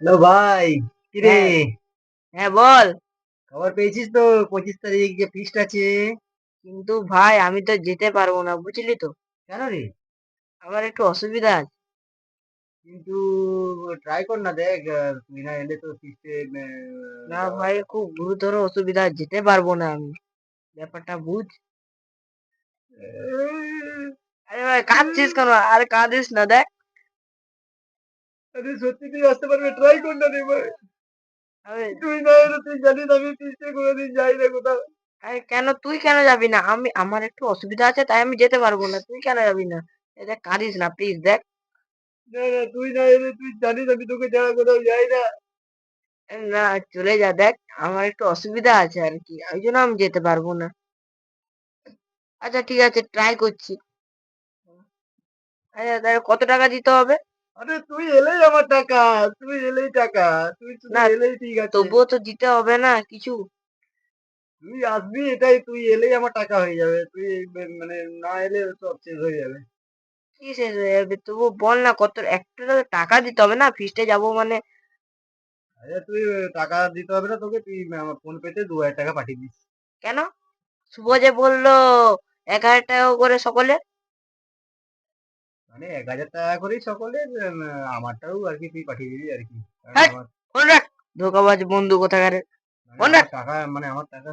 Hello ভাই, কিরে? হ্যাঁ, হ্যাঁ বল। খবর পেয়েছিস তো? 25 তারিখ যে ফিস্ট আছে। কিন্তু ভাই আমি তো যেতে পারবো না, বুঝলি তো? কেন রে? আমার একটু অসুবিধা আছে। কিন্তু ট্রাই কর না, দেখ। তুই না এলে তো ফিস্টে না ভাই, যাওয়াটা। খুব গুরুতর অসুবিধা, যেতে পারবো না আমি। ব্যাপারটা বুঝ। আরে ভাই কাঁদছিস কেন? আরে কাঁদিস না, দেখ। আরে সত্যি তুই আসতে পারবি? ট্রাই কর না রে ভাই। আরে তুই না এলে, তুই জানিস আমি ফিস্টে কোনোদিন যাই না কোথাও। আরে কেন তুই কেন যাবি না? আমার একটু অসুবিধা আছে, তাই আমি যেতে পারবো না। তুই কেন যাবি না? এই দেখ, কাঁদিস না প্লিজ, দেখ। না না, তুই না এলে, তুই জানিস আমি তোকে ছাড়া কোথাও যাই না। না, চলে যা, দেখ। আমার একটু অসুবিধা আছে আর কি, ওই জন্য আমি যেতে পারবো না। আচ্ছা ঠিক আছে, ট্রাই করছি। আচ্ছা তাহলে কত টাকা দিতে হবে? আরে তুই এলেই আমার টাকা। তুই এলেই টাকা। তুই শুধু না, এলেই ঠিক আছে। তবুও তো দিতে হবে না কিছু। তুই আসবি, এটাই। তুই এলেই আমার টাকা হয়ে যাবে। তুই মানে না এলে সব শেষ হয়ে যাবে। কি শেষ হয়ে যাবে? তবুও বল না, কত একটা তো টাকা দিতে হবে না, ফিস্টে যাবো মানে। আরে তুই টাকা দিতে হবে না তোকে। তুই আমার ফোন পেতে 2,000 টাকা পাঠিয়ে দিস। কেন? শুভ যে বললো 1,000 টাকা করে সকলে। মানে 1,000 টাকা করেই সকলে। আমারটাও আর কি তুই পাঠিয়ে দিবি আর কি। কারণ হ্যাঁ, আমার ফোন রাখ। ধোকাবাজ বন্ধু কোথাকারে। মানে ফোন রাখ, আমার টাকা, মানে আমার টাকা।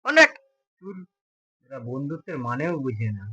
ফোন রাখ। তুই এটা বন্ধুত্বের মানেও বুঝে না।